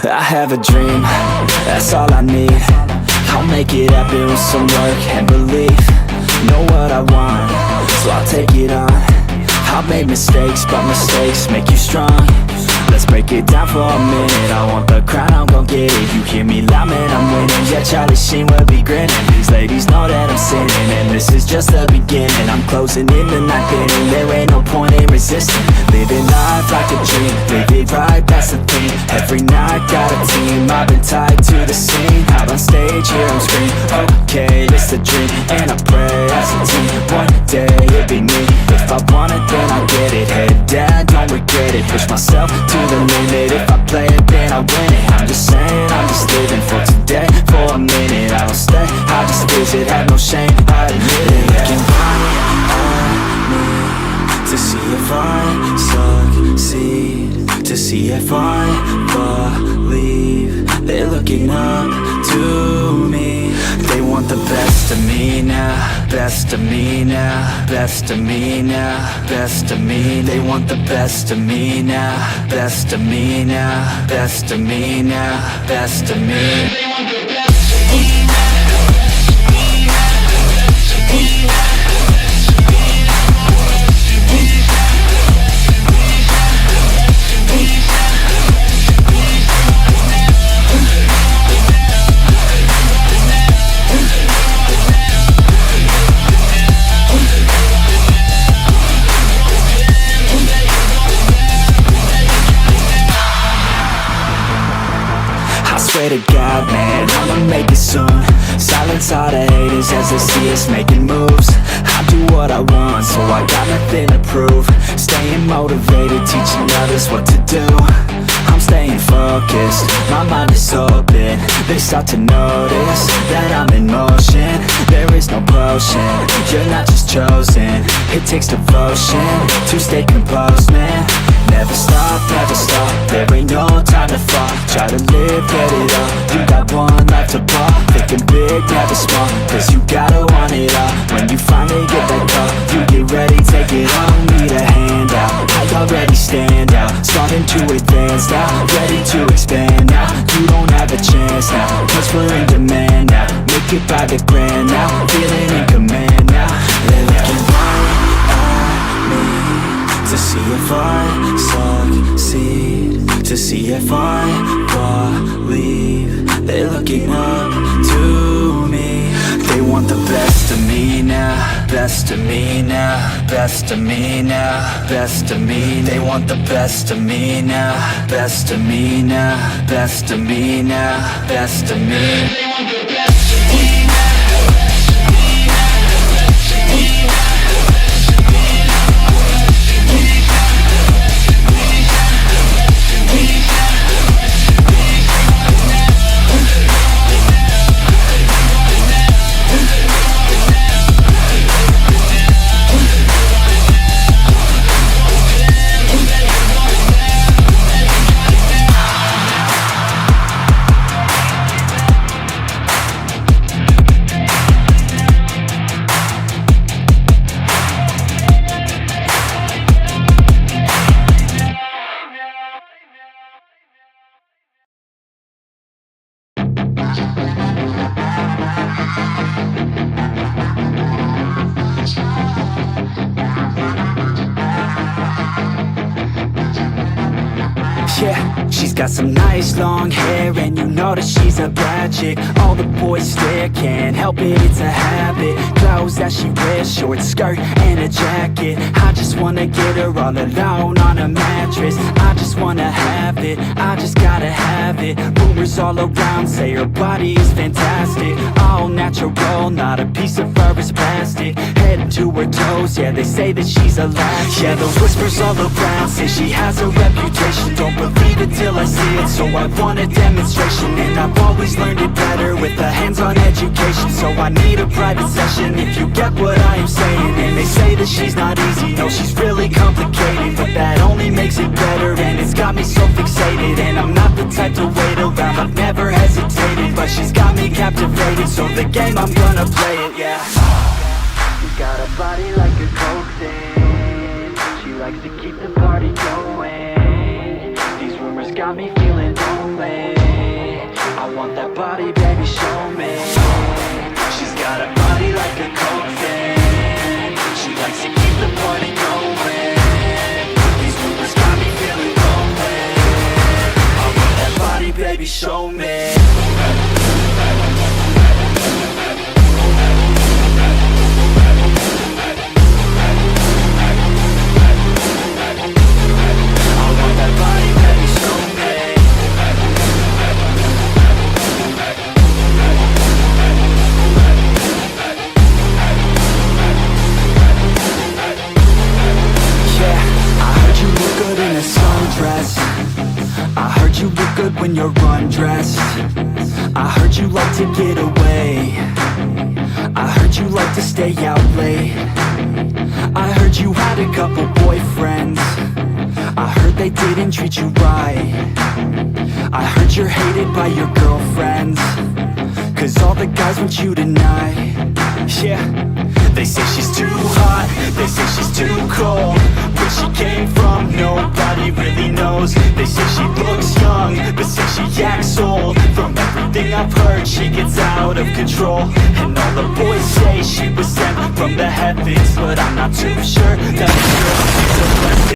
I have a dream, that's all I need. I'll make it happen with some work and belief. Know what I want, so I'll take it on. I've made mistakes, but mistakes make you strong. Let's break it down for a minute. I want the crown, I'm gon' get it. You hear me loud, man, I'm winning. Yeah, Charlie Sheen will be grinning. These ladies know that I'm sinning, and this is just the beginning. I'm closing in the ninth inning. There ain't no point in resisting. Living life like a dream, live it right, that's the thing. Every night, got a team, I've been tied to the scene. Out on stage, hear them scream, okay, it's a dream. And I pray as a team, one day it'll be me. If I want it, then I get it. Head down, don't regret it. Push myself to the limit. If I play it, then I win it. I'm just saying, I'm just living for today. For a minute, I don't stay, I just visit. Have no shame, I admit it. Looking right at me to see if I succeed, to see if I believe. They're looking up to me. They want the best of me now, best of me now, best of me now, best of me. They want the best of me now, best of me now, best of me now, best of me. They want the best of me now. Swear to God, man, I'ma make it soon. Silence all the haters as they see us making moves. I do what I want, so I got nothing to prove. Staying motivated, teaching others what to do. I'm staying focused, my mind is open. They start to notice that I'm in motion. There is no potion, you're not just chosen. It takes devotion to stay composed, man. Never stop, there ain't no time to fall. Try to live, get it all, you got one life to ball. Thinking big, never small, cause you gotta want it all. When you finally get that call, you get ready, take it on. Need a hand out, I already stand out. Starting to advance now, ready to expand now. You don't have a chance now, cause we're in demand now. Make it by the grand now, feeling in command now. They're looking right at me to see if I succeed, to see if I believe. They're looking up to me. They want the best of me now, best of me now, best of me now, best of me. They want the best of me now, best of me now, best of me now, best of me. They want the best of me now. Yeah, she's got some nice long hair, and you know that she's a bad chick. All the boys stare, can't help it, it's a habit. Clothes that she wears, short skirt and a jacket. I just wanna get her all alone on a mattress. I just wanna have it, I just gotta have it. Rumors all around say her body is fantastic. All natural, not a piece of fur is plastic. Head to her toes, yeah, they say that she's a latch. Yeah, the whispers all around say she has a reputation. Don't believe it till I see it, so I want a demonstration. And I've always learned it better with a hands-on education. So I need a private session, if you get what I am saying. And they say that she's not easy, no, she's really complicated. But that only makes it better, and it's got me so fixated. And I'm not the type to wait around, I've never hesitated. But she's got me captivated, so the game, I'm gonna play it, yeah. You got a body like a coke thing, she likes to keep the party going. These rumors got me feeling lonely. body, baby, show me. She's got a body like a coke fan. She likes to keep the party going. These rumors got me feeling lonely. I want that body, baby, show me. I heard you look good when you're undressed. I heard you like to get away. I heard you like to stay out late. I heard you had a couple boyfriends. I heard they didn't treat you right. I heard you're hated by your girlfriends, 'cause all the guys want you tonight. Yeah, they say she's too hot, they say she's too cold. Where she came from, nobody really knows. They say she looks young, but say she acts old. From everything I've heard, she gets out of control. And all the boys say she was sent from the heavens, but I'm not too sure that it's true. She's a blessing.